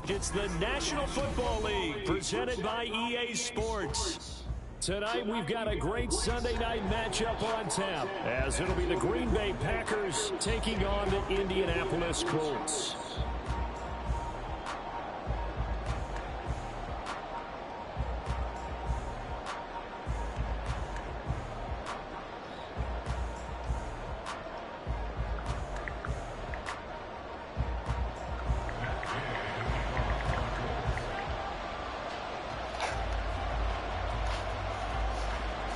It's the National Football League presented by EA Sports. Tonight we've got a great Sunday night matchup on tap, as it'll be the Green Bay Packers taking on the Indianapolis Colts.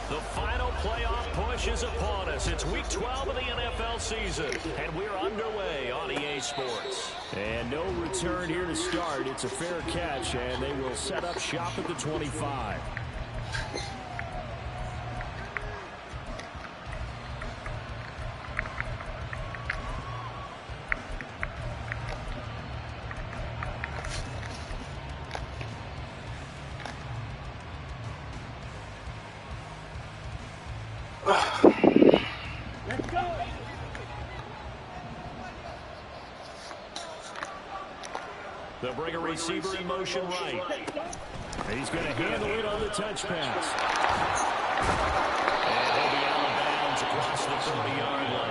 The final playoff push is upon us. It's week 12 of the NFL season, and we're underway on EA Sports. And no return here to start. It's a fair catch, and they will set up shop at the 25. They'll bring a receiver in motion right. He's going to handle it on the touch pass. And he'll be out of bounds across the 30-yard line.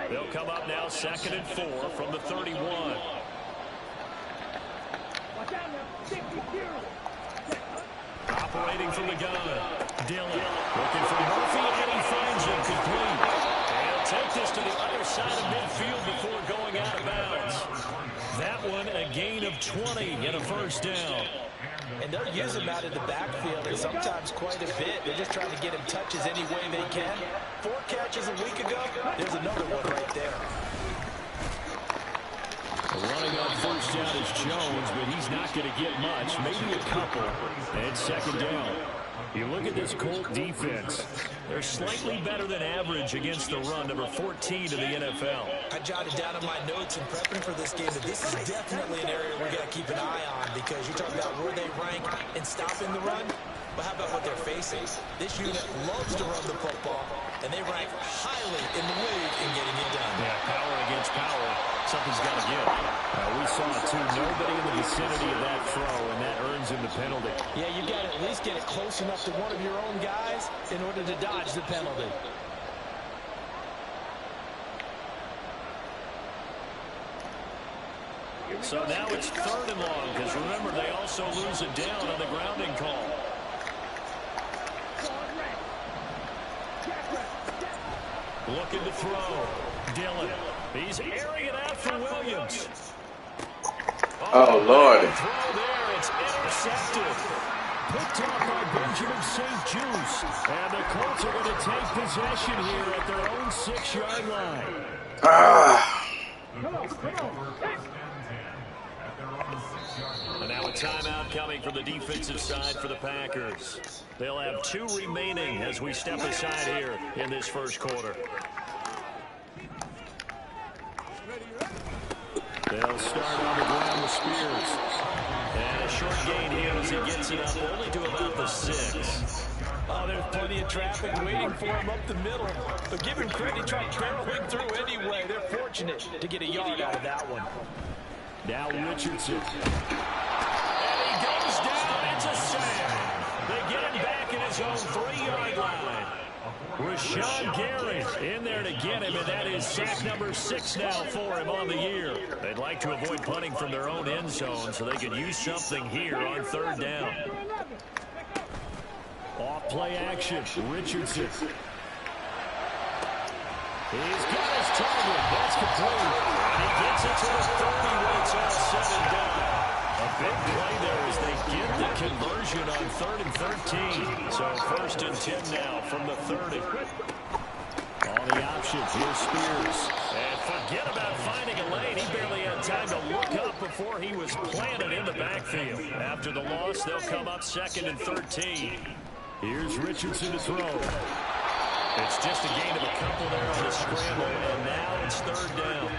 They'll come up now 2nd and 4 from the 31. Operating from the gun. Dillon looking for Murphy, and he finds him complete. And he'll take this to the other side of midfield before going out of bounds. That one a gain of 20 and a first down. And they'll use him out in the backfield, and sometimes quite a bit. They're just trying to get him touches any way they can. 4 catches a week ago. There's another one right there. Running on first down is Jones, but he's not going to get much, maybe a couple. And 2nd down. You look at this Colt defense. They're slightly better than average against the run, number 14 to the NFL. I jotted down in my notes in prepping for this game that this is definitely an area we're going to keep an eye on, because you're talking about where they rank in stopping the run. But how about what they're facing? This unit loves to run the football, and they rank highly in the league in getting it done. Yeah, power against power. Something's got to give. We saw it, too. Nobody in the vicinity of that throw, and that earns him the penalty. Yeah, you got to at least get it close enough to one of your own guys in order to dodge the penalty. So now it's 3rd and long, because remember, they also lose it down on the grounding call. Looking to throw. Dillon. He's airing it out for Williams. Oh, Lord. Throw there. It's intercepted. Picked off by Benjamin St-Juste. And the Colts are going to take possession here at their own 6-yard line. And now a timeout coming from the defensive side for the Packers. They'll have 2 remaining as we step aside here in this first quarter. They'll start on the ground with Spears. And a short gain here as he gets it up only to about the 6. Oh, there's plenty of traffic waiting for him up the middle. But give him credit, he tried barreling through anyway. They're fortunate to get a yard out of that one. Now Richardson. And he goes down. It's a sack. They get him back in his own 3-yard line. Rashawn Gary in there to get him, and that is sack number 6 now for him on the year. They'd like to avoid punting from their own end zone so they could use something here on 3rd down. Off play action, Richardson. He's got his target. That's complete. And he gets it to the 30 when it's all said and done. A big play there as they get the conversion on 3rd and 13. So 1st and 10 now from the 30. All the options. Here's Spears. And forget about finding a lane. He barely had time to look up before he was planted in the backfield. After the loss, they'll come up 2nd and 13. Here's Richardson to throw. It's just a gain of a couple there on the scramble, and now it's 3rd down.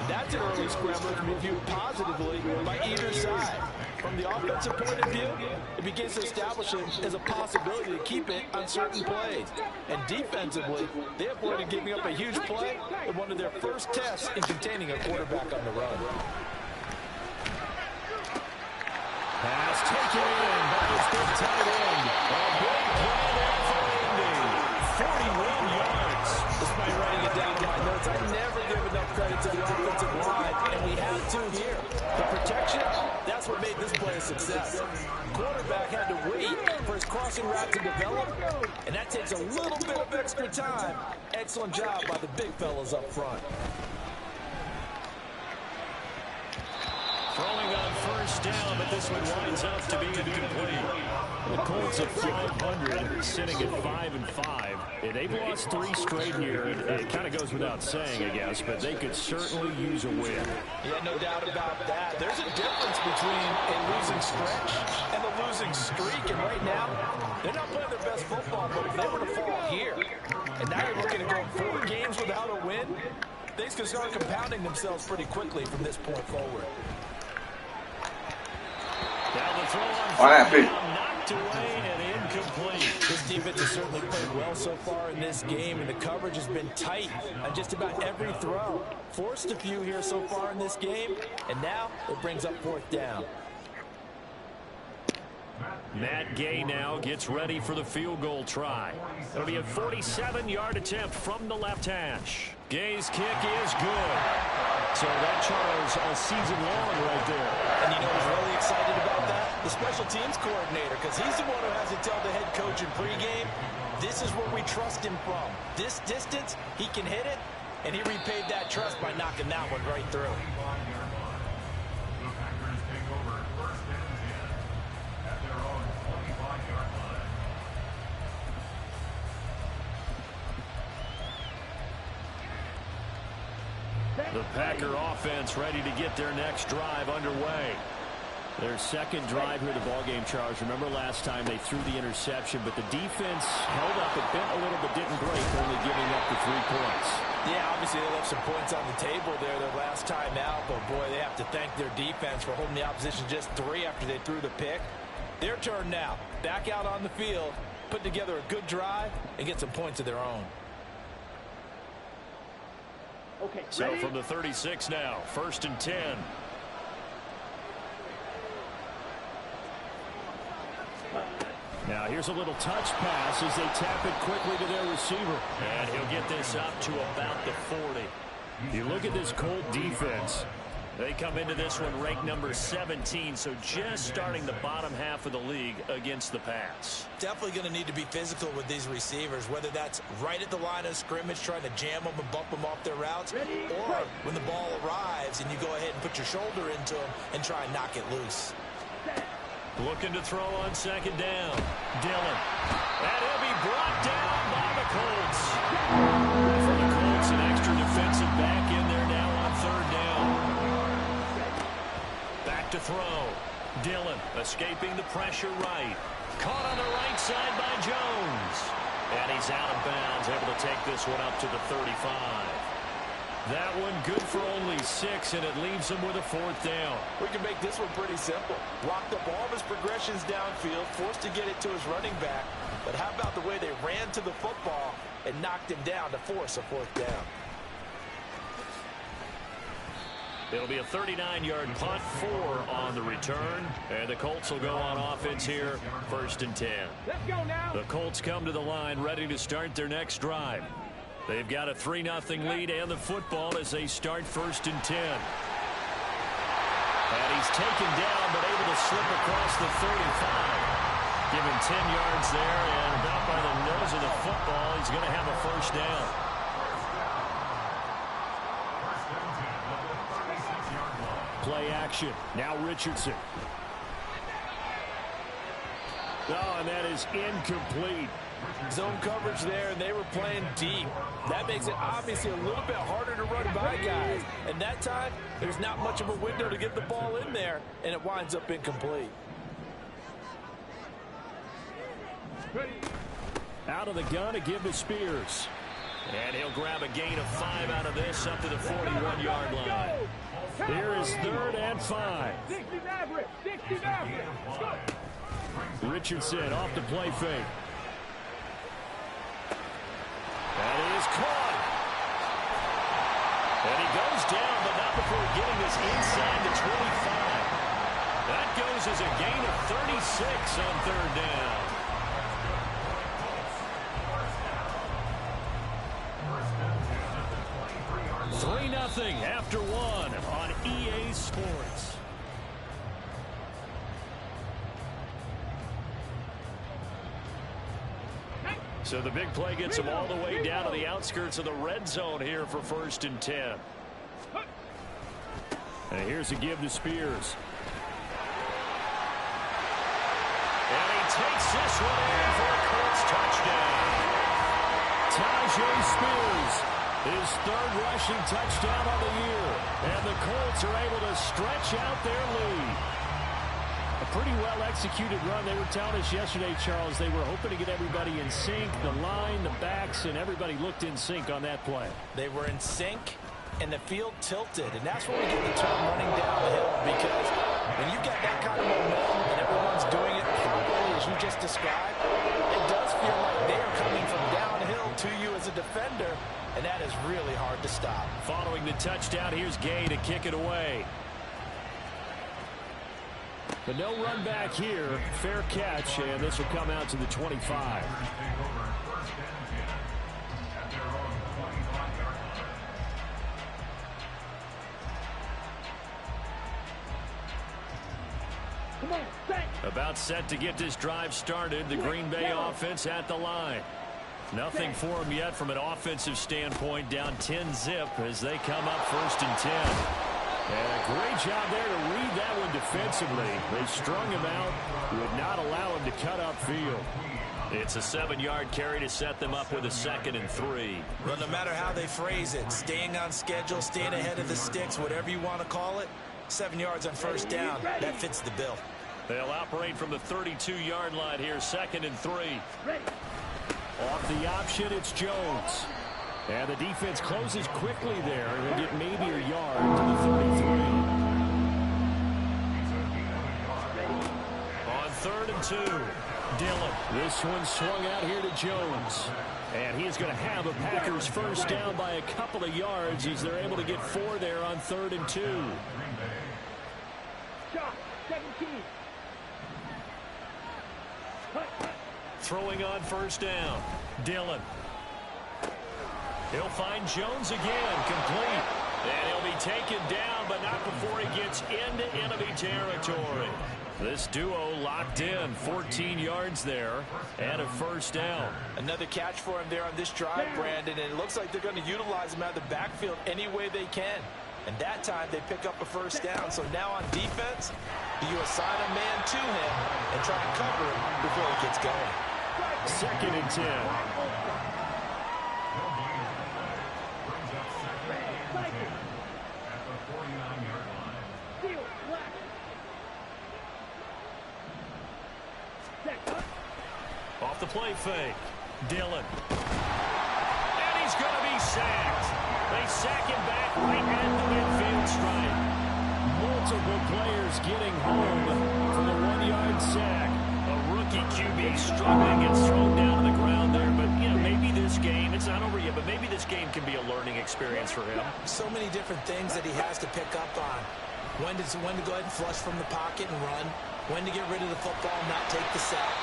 That's an early scramble to be viewed positively by either side. From the offensive point of view, it begins to establish it as a possibility to keep it on certain plays. And defensively, they avoided giving up a huge play in one of their first tests in containing a quarterback on the run. Pass taken in by his big tight end. A big play there for Indy. 41 yards. Despite writing it down in my notes, I never give enough credit to the offensive line, and we have to here. The protection, that's what made this play a success. Quarterback had to wait for his crossing route to develop, and that takes a little bit of extra time. Excellent job by the big fellas up front. Throwing on 1st down, but this one winds up to be incomplete. The Colts at 500, sitting at 5-5. They've lost 3 straight here. It kind of goes without saying, I guess, but they could certainly use a win. Yeah, no doubt about that. There's a difference between a losing stretch and a losing streak, and right now, they're not playing their best football, but if they were to fall here, and now you're looking at going 4 games without a win, things can start compounding themselves pretty quickly from this point forward. Down the throw on What happened? knocked away and incomplete. This defense has certainly played well so far in this game, and the coverage has been tight on just about every throw. Forced a few here so far in this game, and now it brings up 4th down. Matt Gay now gets ready for the field goal try. It'll be a 47-yard attempt from the left hash. Gay's kick is good. So that Charles all season long right there. And you know who's really excited about that? The special teams coordinator, because he's the one who has to tell the head coach in pregame, this is where we trust him from. This distance, he can hit it, and he repaid that trust by knocking that one right through. The Packer offense ready to get their next drive underway. Their 2nd drive here of the ballgame, Charles. Remember last time they threw the interception, but the defense held up. It bent a little but didn't break, only giving up the 3 points. Yeah, obviously they left some points on the table there their last time out, but boy, they have to thank their defense for holding the opposition just 3 after they threw the pick. Their turn now. Back out on the field, put together a good drive, and get some points of their own. Okay, so from the 36 now, 1st and 10. Now here's a little touch pass as they tap it quickly to their receiver. And he'll get this up to about the 40. You look at this Colt defense. They come into this one ranked number 17, so just starting the bottom half of the league against the pass. Definitely going to need to be physical with these receivers, whether that's right at the line of scrimmage trying to jam them and bump them off their routes, or when the ball arrives and you go ahead and put your shoulder into them and try and knock it loose. Looking to throw on 2nd down. Dillon. And he'll be brought down by the Colts. For the Colts, an extra defensive back in there now on 3rd down. Back to throw. Dillon escaping the pressure right. Caught on the right side by Jones. And he's out of bounds, able to take this one up to the 35. That one good for only 6, and it leaves him with a 4th down. We can make this one pretty simple. Locked up all of his progressions downfield, forced to get it to his running back. But how about the way they ran to the football and knocked him down to force a 4th down? It'll be a 39-yard punt, 4 on the return. And the Colts will go on offense here, 1st and 10. Let's go now. The Colts come to the line ready to start their next drive. They've got a 3-0 lead and the football as they start 1st and 10. And he's taken down but able to slip across the 35. Give him 10 yards there, and about by the nose of the football, he's going to have a 1st down. Play action. Now Richardson. Oh, and that is incomplete. Zone coverage there, and they were playing deep. That makes it obviously a little bit harder to run by guys. And that time, there's not much of a window to get the ball in there, and it winds up incomplete. Out of the gun to give to Spears. And he'll grab a gain of 5 out of this up to the 41-yard line. Here is 3rd and 5. Richardson off the play fake. And he is caught. And he goes down, but not before getting this inside the 25. That goes as a gain of 36 on 3rd down. 3-0 after 1 on EA Sports. So the big play gets him all the way down to the outskirts of the red zone here for 1st and 10. And here's a give to Spears. And he takes this one in for a Colts touchdown. Tyjae Spears, his 3rd rushing touchdown of the year. And the Colts are able to stretch out their lead. A pretty well-executed run. They were telling us yesterday, Charles, they were hoping to get everybody in sync, the line, the backs, and everybody looked in sync on that play. They were in sync, and the field tilted. And that's where we get the term running down the hill, because when you've got that kind of momentum and everyone's doing it properly, as you just described, it does feel like they're coming from downhill to you as a defender, and that is really hard to stop. Following the touchdown, here's Gay to kick it away. But no run back here. Fair catch, and this will come out to the 25. About set to get this drive started. The Green Bay offense at the line. Nothing for them yet from an offensive standpoint. Down 10-zip as they come up 1st and 10. And a great job there to read that one defensively. They strung him out, would not allow him to cut upfield. It's a 7-yard carry to set them up with a 2nd and 3. Well, no matter how they phrase it, staying on schedule, staying ahead of the sticks, whatever you want to call it, 7 yards on 1st down, that fits the bill. They'll operate from the 32-yard line here, 2nd and 3. Off the option, it's Jones. And the defense closes quickly there and get maybe a yard to the 33. On 3rd and 2, Dillon. This one swung out here to Jones. And he's going to have a Packers 1st down by a couple of yards as they're able to get 4 there on 3rd and 2. Shot, 17. Throwing on 1st down, Dillon. He'll find Jones again, complete. And he'll be taken down, but not before he gets into enemy territory. This duo locked in, 14 yards there, and a 1st down. Another catch for him there on this drive, Brandon, and it looks like they're going to utilize him out of the backfield any way they can. And that time they pick up a 1st down. So now on defense, do you assign a man to him and try to cover him before he gets going? 2nd and 10. Off the play fake, Dillon. And he's going to be sacked. They sack him back right at the midfield stripe. Multiple players getting home for the 1-yard sack. A rookie QB struggling, gets thrown down to the ground there. But, you know, maybe this game, it's not over yet, but maybe this game can be a learning experience for him. So many different things that he has to pick up on. When to go ahead and flush from the pocket and run. When to get rid of the football and not take the sack.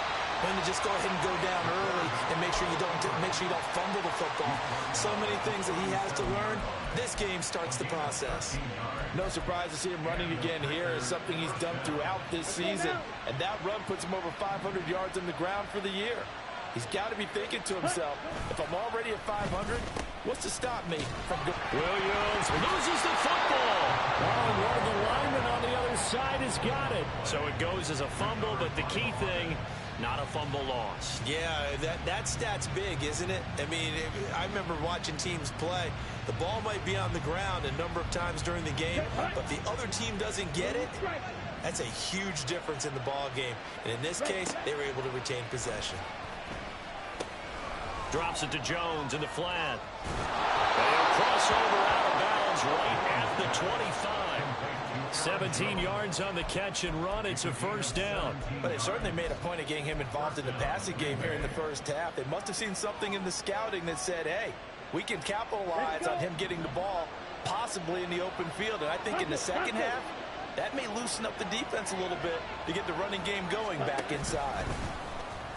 When to just go ahead and go down early and make sure you don't fumble the football. So many things that he has to learn. This game starts the process. No surprise to see him running again here. Is something he's done throughout this season. And that run puts him over 500 yards on the ground for the year. He's got to be thinking to himself, if I'm already at 500, what's to stop me from going? Williams loses the football. Oh, and one of the linemen on the other side has got it. So it goes as a fumble, but the key thing, not a fumble loss. Yeah, that stat's big, isn't it? I mean, I remember watching teams play. The ball might be on the ground a number of times during the game, but the other team doesn't get it. That's a huge difference in the ball game. And in this case, they were able to retain possession. Drops it to Jones in the flat. They'll cross over out of bounds right at the 25. 17 yards on the catch and run. It's a first down. But they certainly made a point of getting him involved in the passing game here in the first half. They must have seen something in the scouting that said, hey, we can capitalize on him getting the ball possibly in the open field. And I think in the second half, that may loosen up the defense a little bit to get the running game going back inside.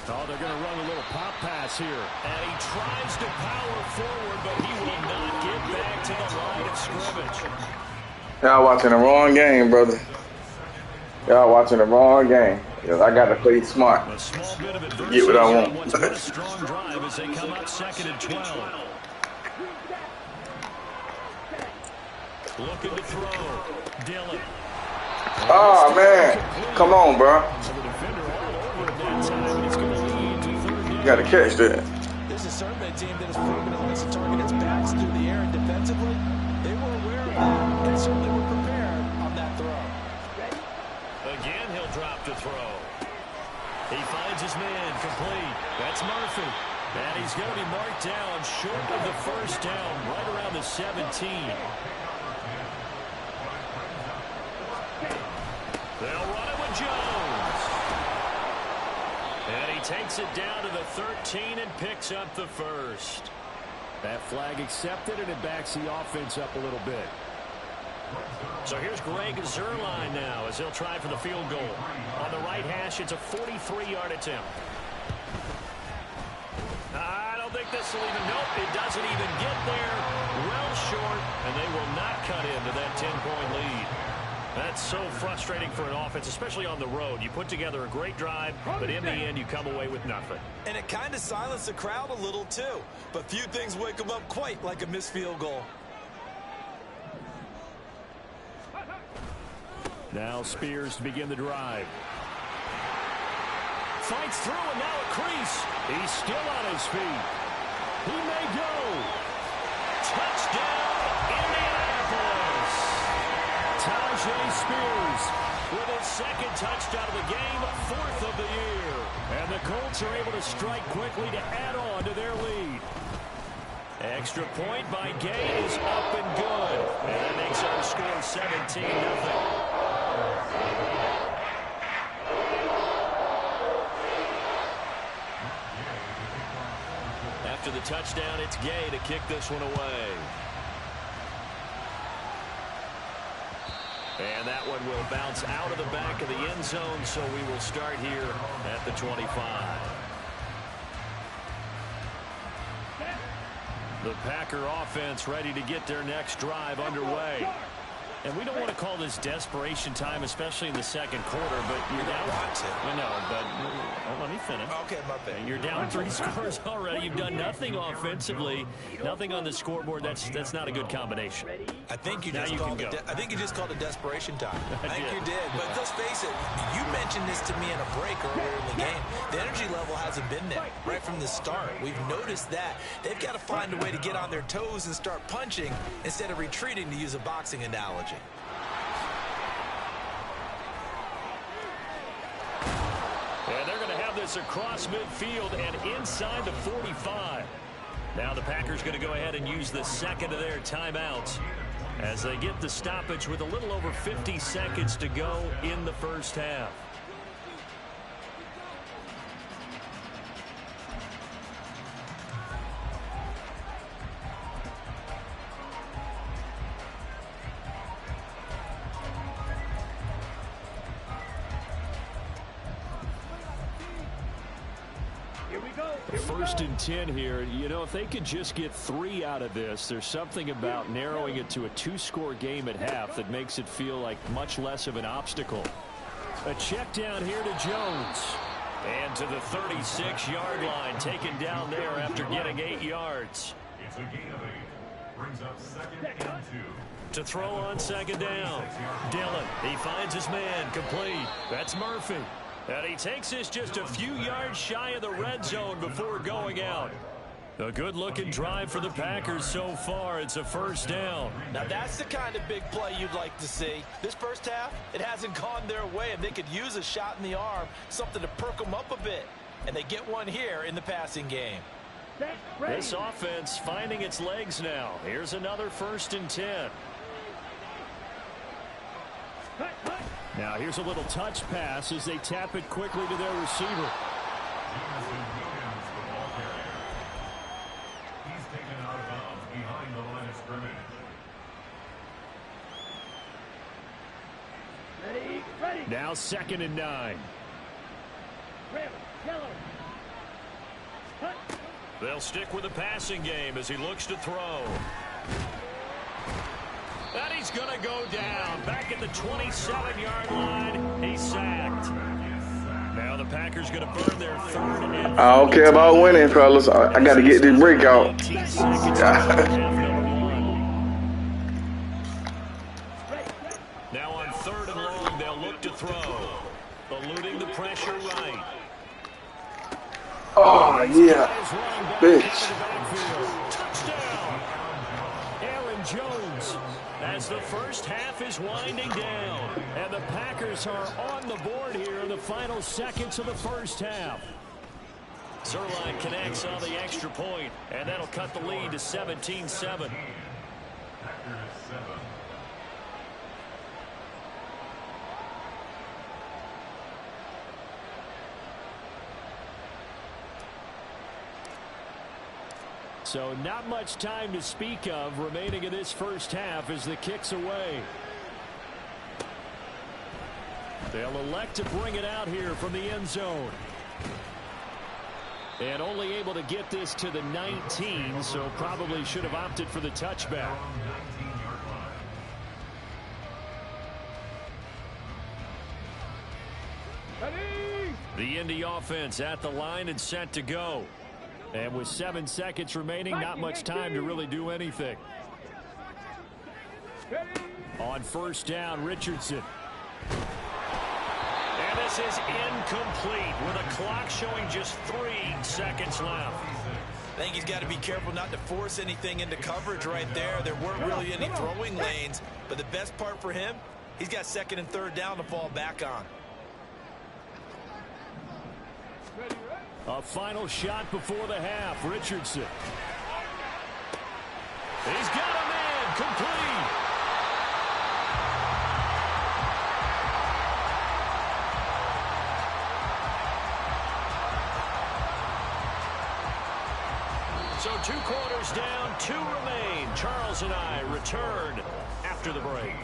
Oh, they're going to run a little pop pass here. And he tries to power forward, but he will not get back to the line of scrimmage. Y'all watching the wrong game, brother. Y'all watching the wrong game. I got to play smart. A small bit of adversity. Get what I want. What's been a strong drive as they come up 2nd and 12. Looking to throw. Dillon. Oh, man. Come on, bro. You got to catch that. This is certainly a team that has proven it likes to target its backs through the air, and defensively, they were aware of that and certainly were prepared on that throw. Again, he'll drop to throw. He finds his man complete. That's Murphy. And he's going to be marked down short of the first down, right around the 17. They'll run it with Jones. And he takes it down to the 13 and picks up the first. That flag accepted, and it backs the offense up a little bit. So here's Greg Zuerlein now as he'll try for the field goal. On the right hash, it's a 43-yard attempt. I don't think this will even, nope, it doesn't even get there. Well short, and they will not cut into that 10-point lead. That's so frustrating for an offense, especially on the road. You put together a great drive, but in the end, you come away with nothing. And it kind of silenced the crowd a little, too. But few things wake them up quite like a missed field goal. Now Spears to begin the drive. Fights through, and now a crease. He's still on his feet. He may go. Touchdown, Indianapolis. Tyjae Spears with his second touchdown of the game, 4th of the year. And the Colts are able to strike quickly to add on to their lead. Extra point by Gay is up and good. And that makes our score 17-0. After the touchdown, it's Gay to kick this one away. And that one will bounce out of the back of the end zone, so we will start here at the 25. The Packer offense ready to get their next drive underway. And we don't want to call this desperation time, especially in the second quarter, but you're down. I know, but let me finish. Okay, my bad. You're down 3 scores already. You've done nothing offensively, nothing on the scoreboard. That's not a good combination. I think you just called it desperation time. I think you did. But let's face it, you mentioned this to me in a break earlier in the game. The energy level hasn't been there right from the start. We've noticed that. They've got to find a way to get on their toes and start punching instead of retreating, to use a boxing analogy. And they're going to have this across midfield and inside the 45. Now the Packers going to go ahead and use the second of their timeouts. as they get the stoppage with a little over 50 seconds to go in the first half. First and 10 here. You know, if they could just get 3 out of this, there's something about narrowing it to a 2-score game at half that makes it feel like much less of an obstacle. A check down here to Jones. And to the 36-yard line, taken down there after getting 8 yards. It's a gain of 8. Brings up 2nd and 2. To throw on 2nd down. Dillon, he finds his man, complete. That's Murphy. And he takes this just a few yards shy of the red zone before going out. A good-looking drive for the Packers so far. It's a first down. Now, that's the kind of big play you'd like to see. This first half, it hasn't gone their way, and they could use a shot in the arm, something to perk them up a bit. And they get one here in the passing game. This offense finding its legs now. Here's another 1st and 10. Now here's a little touch pass as they tap it quickly to their receiver. He's taken out of bounds behind the line of scrimmage. Ready. Now 2nd and 9. They'll stick with the passing game as he looks to throw. And he's going to go down. Back at the 27-yard line. He's sacked. Now the Packers going to burn their 3rd and I don't care about winning, fellas. I got to get this break out. Now on 3rd and long, they'll look to throw. Eluding the pressure right. Oh, yeah. Bitch. Touchdown. Aaron Jones. As the first half is winding down. And the Packers are on the board here in the final seconds of the first half. Zuerlein connects on the extra point, and that'll cut the lead to 17-7. So not much time to speak of remaining in this first half as the kick's away. They'll elect to bring it out here from the end zone. And only able to get this to the 19, so probably should have opted for the touchback. The Indy offense at the line and set to go. And with 7 seconds remaining, not much time to really do anything. On 1st down, Richardson. And this is incomplete with a clock showing just 3 seconds left. I think he's got to be careful not to force anything into coverage right there. There weren't really any throwing lanes, but the best part for him, he's got 2nd and 3rd down to fall back on. A final shot before the half. Richardson. He's got a man. Complete. So 2 quarters down, 2 remain. Charles and I return after the break.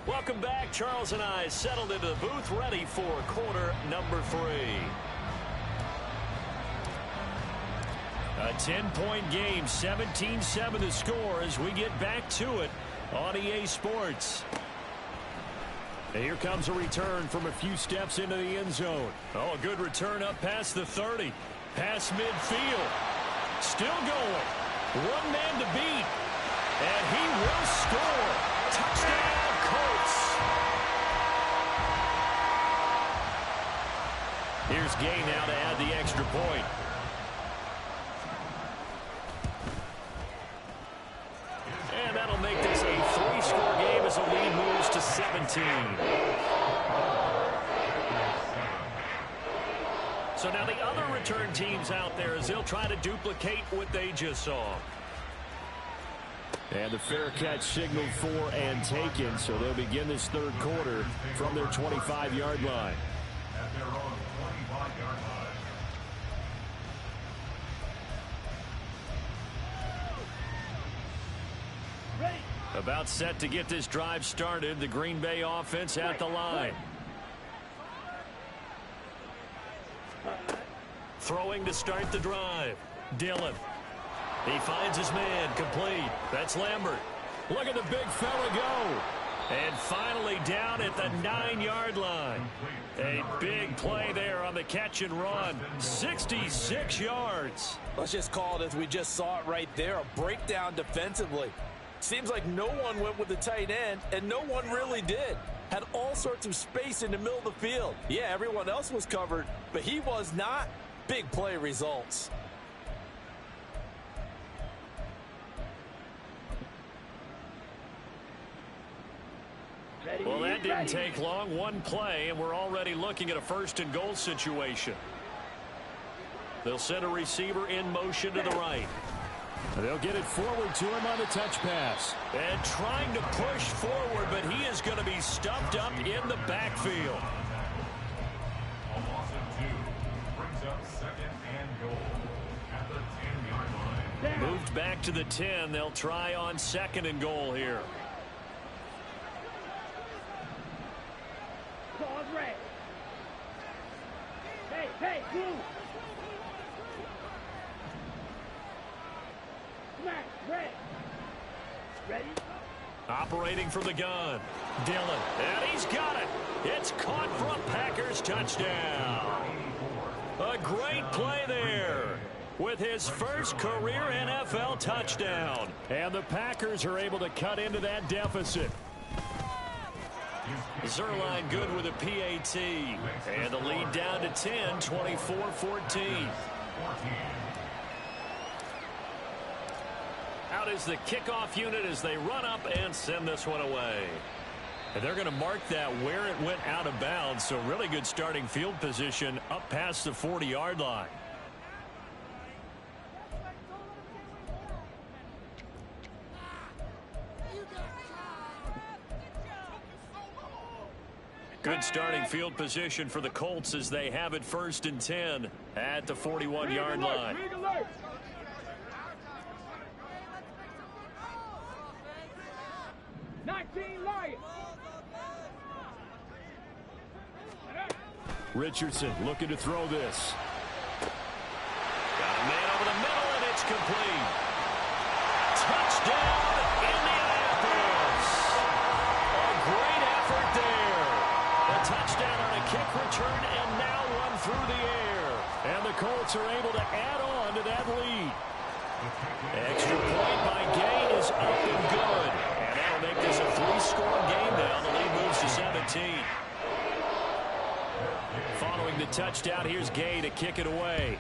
Welcome back. Charles and I settled into the booth, ready for quarter number 3. A 10-point game, 17-7 the score as we get back to it on EA Sports. And here comes a return from a few steps into the end zone. Oh, a good return up past the 30. Past midfield. Still going. One man to beat. And he will score. Touchdown, Colts. Here's Gay now to add the extra point. And that'll make this a 3-score game as the lead moves to 17. So now the other return teams out there as they'll try to duplicate what they just saw. And the fair catch signaled for and taken, so they'll begin this third quarter from their 25-yard line. About set to get this drive started. The Green Bay offense at the line. Throwing to start the drive. Dillon. He finds his man. Complete. That's Lambert. Look at the big fella go. And finally down at the 9-yard line. A big play there on the catch and run. 66 yards. Let's just call it as we just saw it right there. A breakdown defensively. Seems like no one went with the tight end, and no one really did. Had all sorts of space in the middle of the field. Yeah, everyone else was covered, but he was not. Big play results. Well, that didn't take long. One play, and we're already looking at a 1st and goal situation. They'll send a receiver in motion to the right. They'll get it forward to him on the touch pass. And trying to push forward, but he is going to be stuffed up in the backfield. Moved back to the 10. They'll try on 2nd and goal here. Hey, move. Ready? Operating from the gun. Dillon. And he's got it. It's caught for a Packers touchdown. A great play there with his first career NFL touchdown. And the Packers are able to cut into that deficit. Zuerlein good with a PAT. And the lead down to 10, 24-14. Out is the kickoff unit as they run up and send this one away. And they're going to mark that where it went out of bounds. So really good starting field position up past the 40-yard line. Good starting field position for the Colts as they have it 1st and 10 at the 41-yard line. 19 Lions. Richardson looking to throw this. Got a man over the middle, and it's complete. Touchdown, Indianapolis. A great effort there. A touchdown on a kick return, and now one through the air. And the Colts are able to add on to that lead. Extra point by Gay is up and good. And that'll make this a 3-score game now. The lead moves to 17. Following the touchdown, here's Gay to kick it away.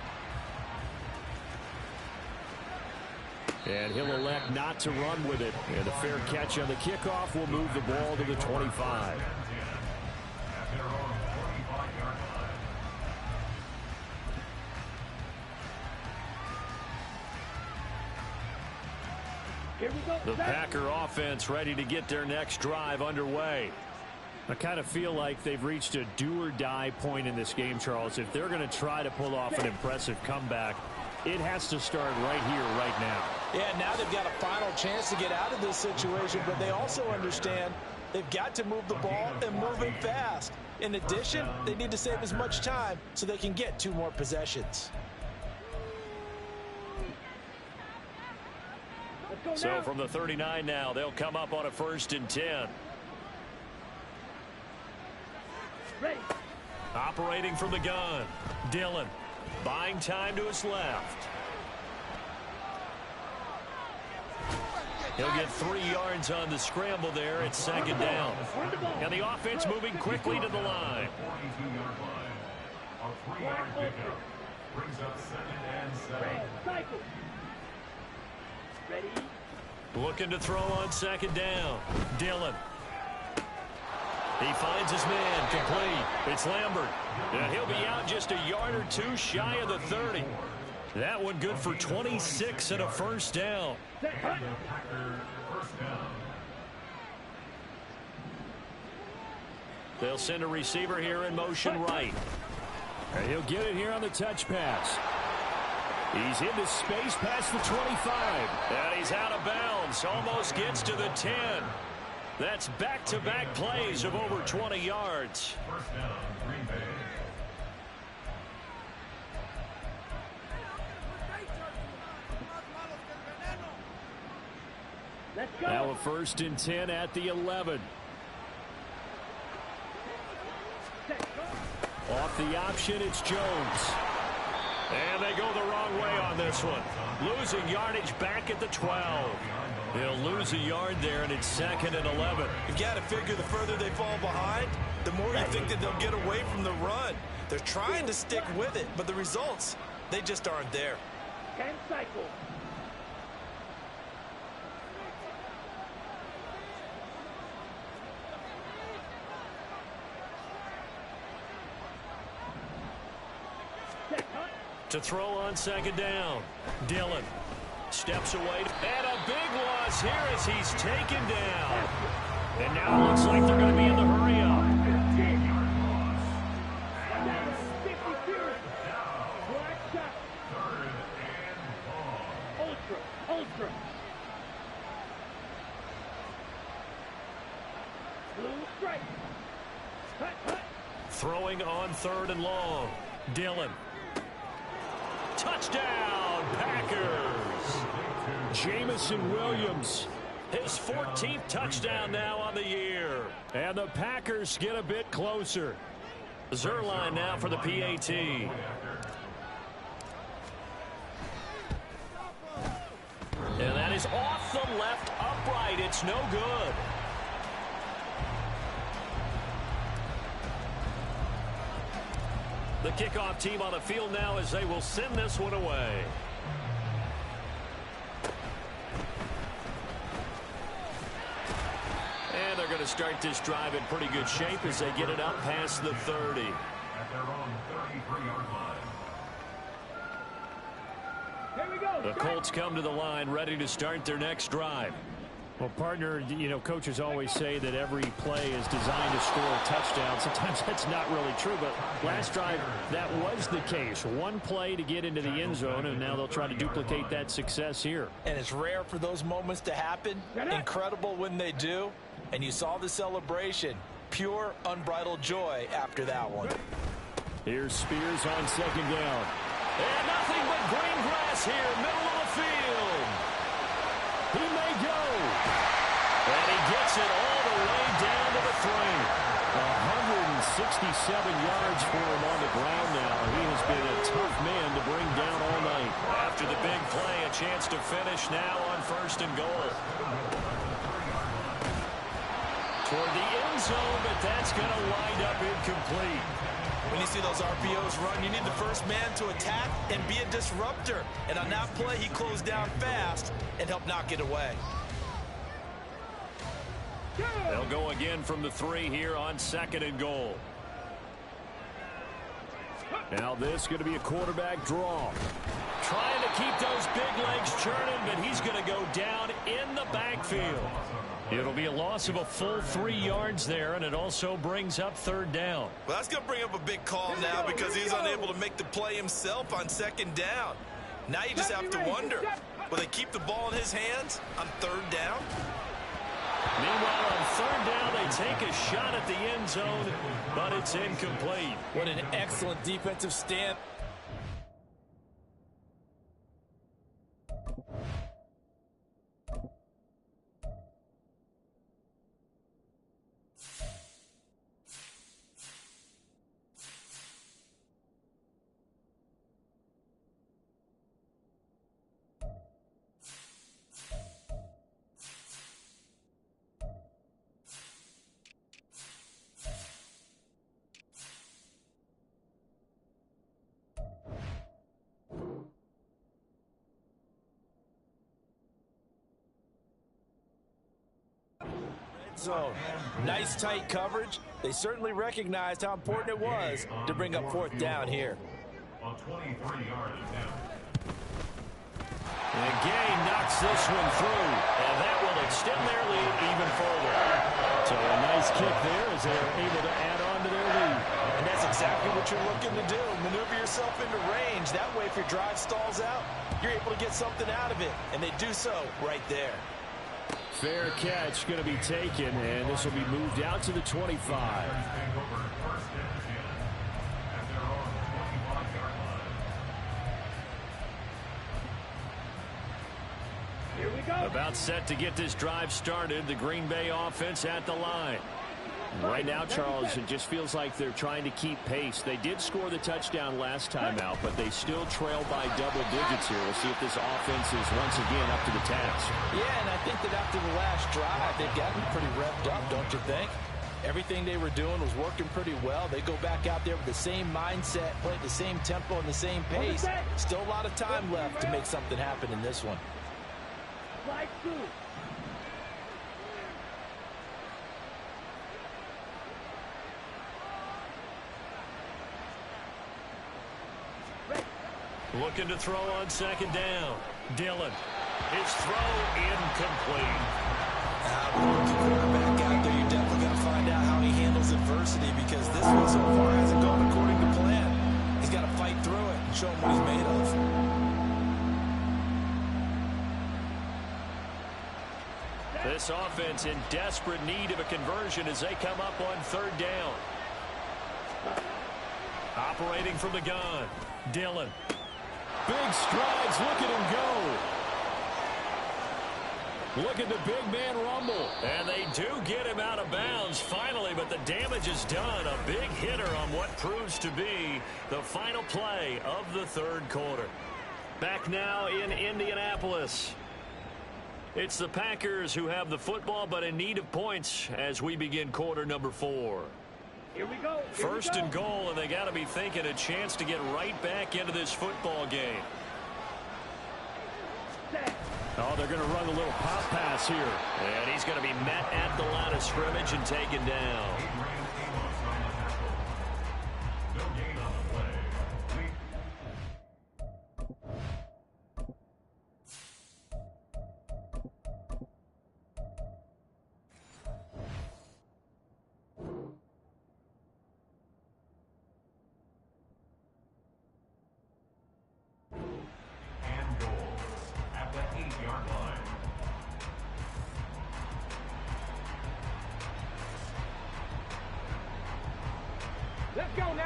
And he'll elect not to run with it. And a fair catch on the kickoff will move the ball to the 25. The Packer offense ready to get their next drive underway. I kind of feel like they've reached a do-or-die point in this game, Charles. If they're going to try to pull off an impressive comeback, it has to start right here, right now. Yeah, now they've got a final chance to get out of this situation, but they also understand they've got to move the ball and move it fast. In addition, they need to save as much time so they can get 2 more possessions. So from the 39 now, they'll come up on a 1st and 10. Ready. Operating from the gun. Dillon buying time to his left. He'll get 3 yards on the scramble there at 2nd down. And the offense moving quickly to the line. Looking to throw on second down. Dillon. He finds his man, complete. It's Lambert. And he'll be out just a yard or two shy of the 30. That one good for 26 and a first down. They'll send a receiver here in motion right. And he'll get it here on the touch pass. He's into space past the 25. And he's out of bounds. Almost gets to the 10. That's back-to-back plays of over 20 yards. Now a 1st and 10 at the 11. Off the option, it's Jones. And they go the wrong way on this one. Losing yardage back at the 12. They'll lose a yard there, and it's 2nd and 11. You've got to figure the further they fall behind, the more you think that they'll get away from the run. They're trying to stick with it, but the results, they just aren't there. 10 cycles. To throw on second down. Dillon steps away. And a big loss here as he's taken down. And now it looks like they're going to be in the hurry up. Ultra. Blue strike. Cut. Throwing on 3rd and long. Dillon. Touchdown, Packers. Jamison Williams, his 14th touchdown now on the year. And the Packers get a bit closer. Zuerlein now for the PAT. And that is off the left upright. It's no good. The kickoff team on the field now as they will send this one away. And they're going to start this drive in pretty good shape as they get it up past the 30. At their own 33-yard line. Here we go. The Colts come to the line ready to start their next drive. Well, partner, you know, coaches always say that every play is designed to score a touchdown. Sometimes that's not really true, but last drive, that was the case. One play to get into the end zone, and now they'll try to duplicate that success here. And it's rare for those moments to happen. Incredible when they do. And you saw the celebration. Pure, unbridled joy after that one. Here's Spears on second down. And nothing but green grass here, middle of the field. He may go. And he gets it all the way down to the 3. 167 yards for him on the ground now. He has been a tough man to bring down all night. After the big play, a chance to finish now on 1st and goal. Toward the end zone, but that's going to wind up incomplete. When you see those RPOs run, you need the first man to attack and be a disruptor. And on that play, he closed down fast and helped knock it away. They'll go again from the 3 here on 2nd and goal. Now this is going to be a quarterback draw. Trying to keep those big legs churning, but he's going to go down in the backfield. It'll be a loss of a full 3 yards there, and it also brings up 3rd down. Well, that's going to bring up a big call now because he's unable to make the play himself on 2nd down. Now you just have to wonder, will they keep the ball in his hands on 3rd down? Meanwhile, on 3rd down, they take a shot at the end zone, but it's incomplete. What an excellent defensive stand. zone. Nice tight coverage. They certainly recognized how important it was to bring up fourth down here. On 23-yard attempt. And Gay knocks this one through, and that will extend their lead even further. So a nice kick there as they're able to add on to their lead. And that's exactly what you're looking to do. Maneuver yourself into range. That way, if your drive stalls out, you're able to get something out of it. And they do so right there. Fair catch going to be taken, and this will be moved out to the 25. About set to get this drive started. The Green Bay offense at the line. Right now, Charles, it just feels like they're trying to keep pace. They did score the touchdown last time out, but they still trail by double digits here. We'll see if this offense is once again up to the task. Yeah, and I think that after the last drive, they've gotten pretty revved up, don't you think? Everything they were doing was working pretty well. They go back out there with the same mindset, play at the same tempo and the same pace. Still a lot of time left to make something happen in this one. Looking to throw on second down. Dillon. His throw incomplete. With a rookie quarterback out there, you definitely got to find out how he handles adversity, because this one so far hasn't gone according to plan. He's got to fight through it and show him what he's made of. This offense in desperate need of a conversion as they come up on third down. Operating from the gun. Dillon. Big strides. Look at him go. Look at the big man rumble. And they do get him out of bounds finally, but the damage is done. A big hitter on what proves to be the final play of the third quarter. Back now in Indianapolis. It's the Packers who have the football, but in need of points as we begin quarter number 4. Here we go. First and goal, and they got to be thinking a chance to get right back into this football game. Oh, they're going to run a little pop pass here. And he's going to be met at the line of scrimmage and taken down.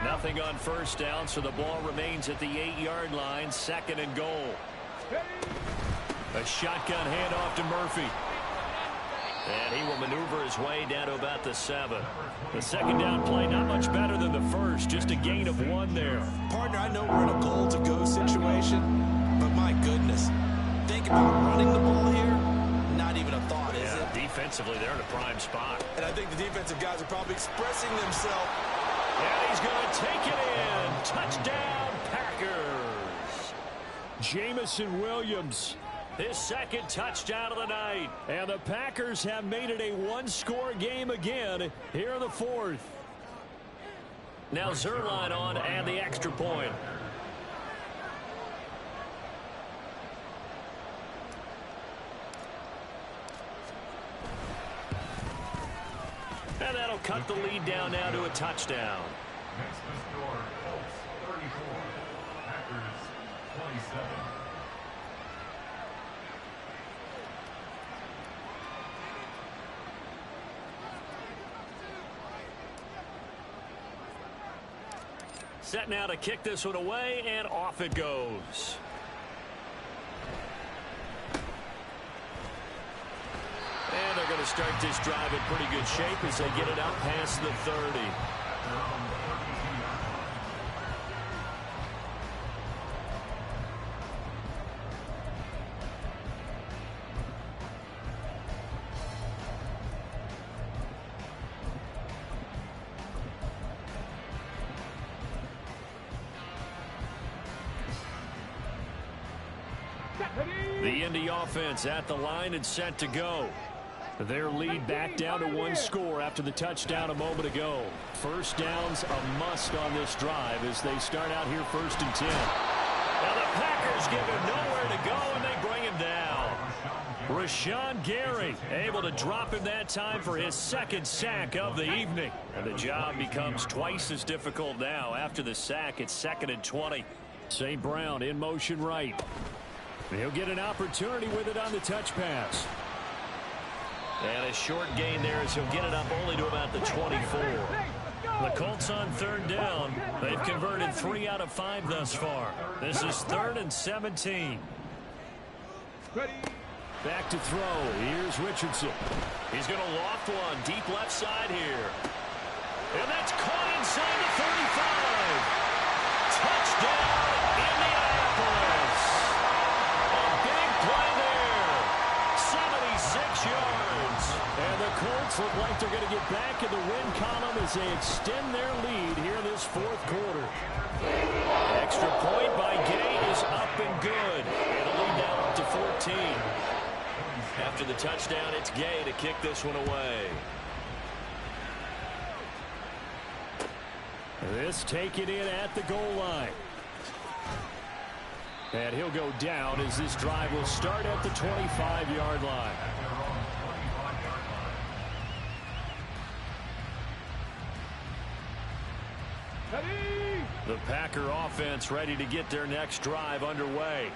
Nothing on first down, so the ball remains at the 8-yard line. Second and goal. A shotgun handoff to Murphy. And he will maneuver his way down to about the 7. The second down play not much better than the first. Just a gain of 1 there. Partner, I know we're in a goal-to-go situation, but my goodness. Think about running the ball here. Not even a thought, is it? Defensively, they're in a prime spot. And I think the defensive guys are probably expressing themselves. And he's going to take it in. Touchdown, Packers. Jamison Williams. His second touchdown of the night. And the Packers have made it a one-score game again here in the fourth. Now Zuerlein on and the extra point. And that'll cut the lead down now to a touchdown. Next to score, Colts 34, Packers 27. Set now to kick this one away, and off it goes. And they're going to start this drive in pretty good shape as they get it out past the 30. The Indy offense at the line and set to go. Their lead back down to one score after the touchdown a moment ago. First down's a must on this drive as they start out here 1st and 10. Now the Packers give him nowhere to go, and they bring him down. Rashawn Gary able to drop him that time for his 2nd sack of the evening. And the job becomes twice as difficult now. After the sack, it's 2nd and 20. St. Brown in motion right. He'll get an opportunity with it on the touch pass. And a short gain there as he'll get it up only to about the 24. The Colts on 3rd down. They've converted 3 out of 5 thus far. This is 3rd and 17. Back to throw. Here's Richardson. He's going to loft one deep left side here. And that's caught inside the 35. Touchdown, Indianapolis. A big play there. 76 yards. And the Colts look like they're going to get back in the win column as they extend their lead here this 4th quarter. Extra point by Gay is up and good. It'll lead now up to 14. After the touchdown, it's Gay to kick this one away. This taken in at the goal line. And he'll go down as this drive will start at the 25-yard line. The Packer offense ready to get their next drive underway.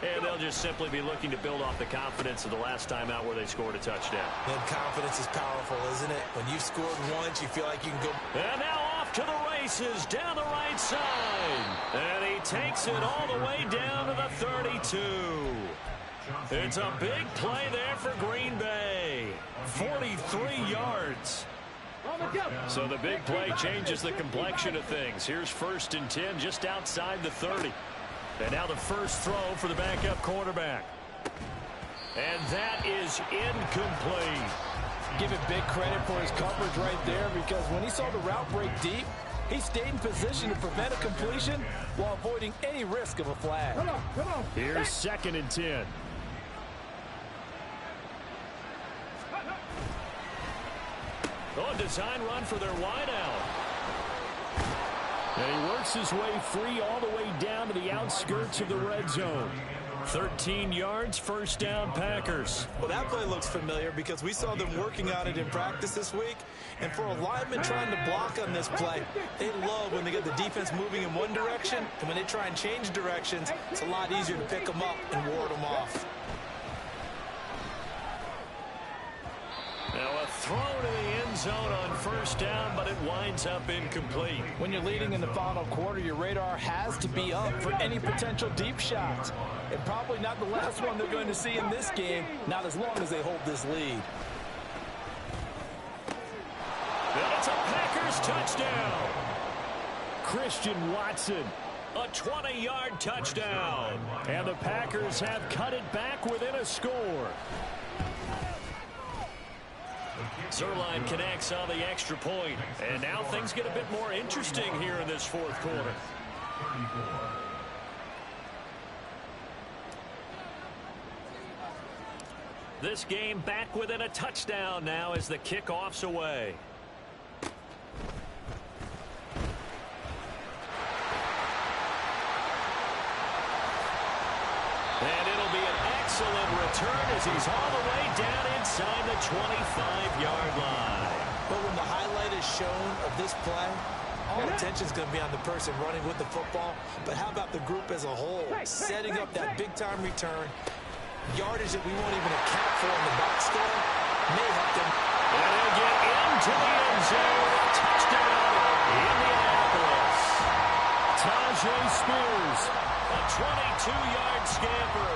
And they'll just simply be looking to build off the confidence of the last time out where they scored a touchdown. And confidence is powerful, isn't it? When you've scored once, you feel like you can go. And now off to the races down the right side. And he takes it all the way down to the 32. It's a big play there for Green Bay. 43 yards. So the big play changes the complexion of things. Here's 1st and 10 just outside the 30. And now the first throw for the backup quarterback. And that is incomplete. Give him big credit for his coverage right there, because when he saw the route break deep, he stayed in position to prevent a completion while avoiding any risk of a flag. Come on. Here's 2nd and 10. Oh, design run for their wideout. And he works his way free all the way down to the outskirts of the red zone. 13 yards, 1st down, Packers. Well, that play looks familiar because we saw them working on it in practice this week. And for a lineman trying to block on this play, they love when they get the defense moving in one direction. And when they try and change directions, it's a lot easier to pick them up and ward them off. Now a throw to the end zone on 1st down, but it winds up incomplete. When you're leading in the final quarter, your radar has to be up for any potential deep shots. And probably not the last one they're going to see in this game, not as long as they hold this lead. That's a Packers touchdown. Christian Watson. A 20-yard touchdown. And the Packers have cut it back within a score. Zuerlein connects on the extra point. And now things get a bit more interesting here in this 4th quarter. This game back within a touchdown now as the kickoff's away. And it'll be an excellent return as he's all the way down inside the 25-yard line. But when the highlight is shown of this play, all attention is going to be on the person running with the football. But how about the group as a whole? Setting up that big-time return, yardage that we won't even account for in the box score, may help them. And he'll get into the end zone. Touchdown, Indianapolis. Tajay Spears. A 22-yard scamper.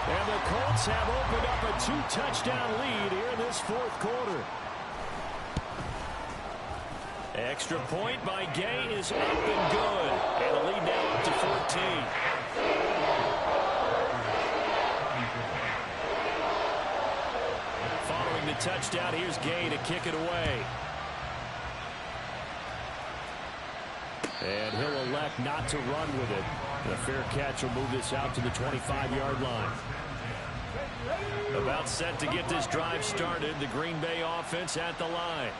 And the Colts have opened up a 2-touchdown lead here in this 4th quarter. Extra point by Gay is up and good. And a lead now up to 14. Following the touchdown, here's Gay to kick it away. And he'll elect not to run with it. And a fair catch will move this out to the 25-yard line. About set to get this drive started. The Green Bay offense at the line.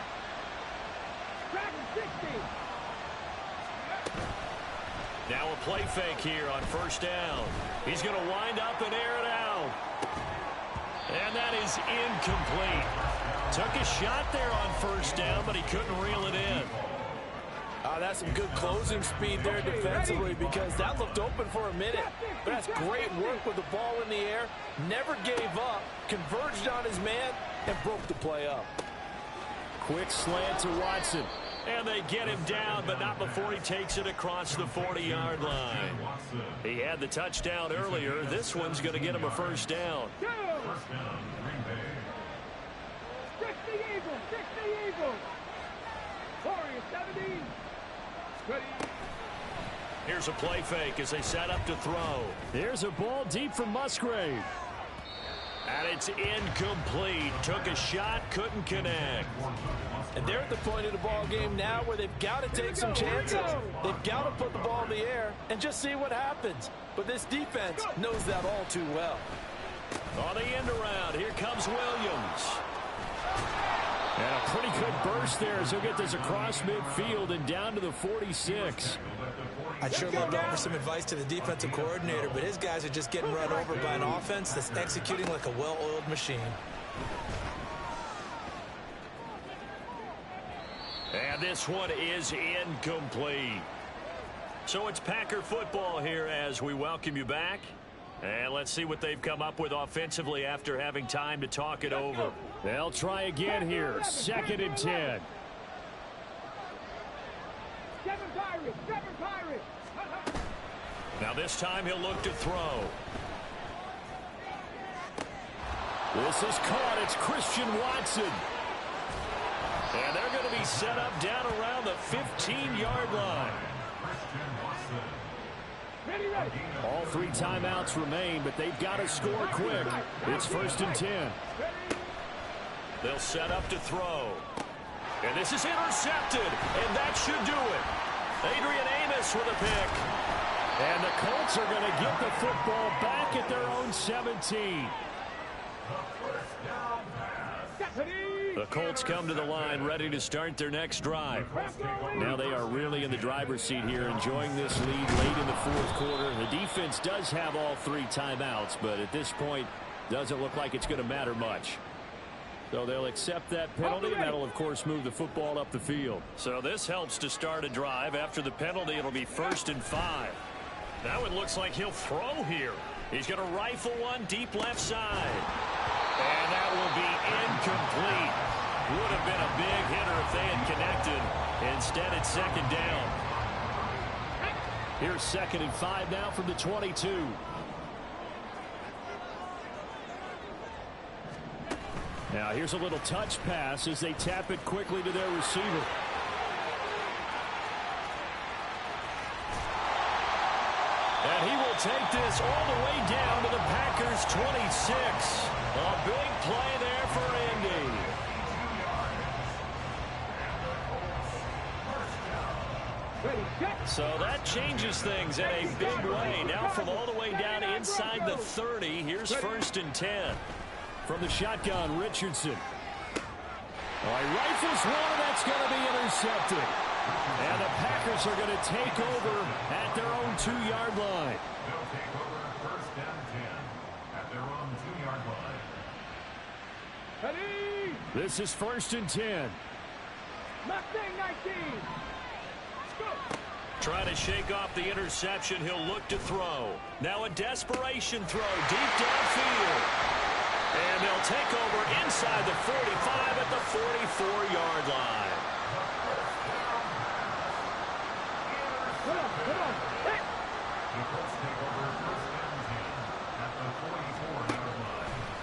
Now a play fake here on first down. He's going to wind up and air it out. And that is incomplete. Took a shot there on first down, but he couldn't reel it in. That's some good closing speed there defensively, because that looked open for a minute. But that's great work with the ball in the air. Never gave up, converged on his man, and broke the play up. Quick slant to Watson. And they get him down, but not before he takes it across the 40-yard line. He had the touchdown earlier. This one's going to get him a first down. Here's a play fake as they set up to throw. There's a ball deep from Musgrave. And it's incomplete. Took a shot, couldn't connect. And they're at the point of the ball game now where they've got to take some chances. They've got to put the ball in the air and just see what happens. But this defense knows that all too well. On the end around, here comes Williams. And a pretty good burst there as he'll get this across midfield and down to the 46. I'd sure love to offer some advice to the defensive coordinator, but his guys are just getting run over by an offense that's executing like a well-oiled machine. And this one is incomplete. So it's Packer football here as we welcome you back. And let's see what they've come up with offensively after having time to talk it over. They'll try again here. 2nd and 10. Now this time he'll look to throw. This is caught. It's Christian Watson. And they're going to be set up down around the 15-yard line. All 3 timeouts remain, but they've got to score quick. It's 1st and 10. They'll set up to throw. And this is intercepted, and that should do it. Adrian Amos with a pick. And the Colts are going to get the football back at their own 17. The Colts come to the line ready to start their next drive. Now they are really in the driver's seat here, enjoying this lead late in the 4th quarter. The defense does have all 3 timeouts, but at this point, doesn't look like it's going to matter much. So they'll accept that penalty, and that'll, of course, move the football up the field. So this helps to start a drive. After the penalty, it'll be 1st and 5. Now it looks like he'll throw here. He's going to rifle one deep left side. And that will be incomplete. Would have been a big hitter if they had connected. Instead, it's 2nd down. Here's 2nd and 5 now from the 22. Now here's a little touch pass as they tap it quickly to their receiver. And he will take this all the way down to the Packers' 26. A big play there for Indy. So that changes things in a big way. Now from all the way down inside the 30, here's 1st and 10. From the shotgun, Richardson. He rifles one, that's going to be intercepted. And the Packers are going to take over at their own 2-yard line. They'll take over 1st and 10 at their own 2-yard line. This is 1st and 10. Mustang 19. Trying to shake off the interception. He'll look to throw. Now a desperation throw deep downfield. And they'll take over inside the 45 at the 44-yard line.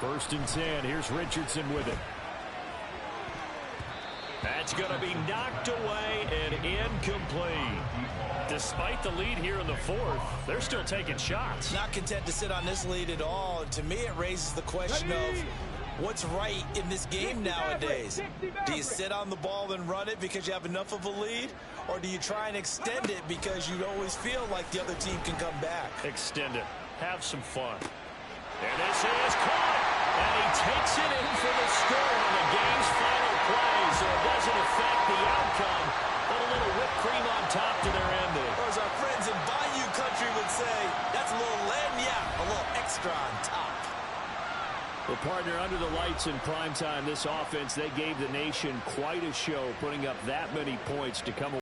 First and 10. Here's Richardson with it. That's going to be knocked away and incomplete. Despite the lead here in the 4th, they're still taking shots. Not content to sit on this lead at all. To me, it raises the question of what's right in this game nowadays. Do you sit on the ball and run it because you have enough of a lead? Or do you try and extend it because you always feel like the other team can come back? Extend it. Have some fun. And this is caught. cream on top to their ending. Or as our friends in Bayou Country would say, that's a little lagniappe, a little extra on top. Well, partner, under the lights in primetime, this offense, they gave the nation quite a show, putting up that many points to come away.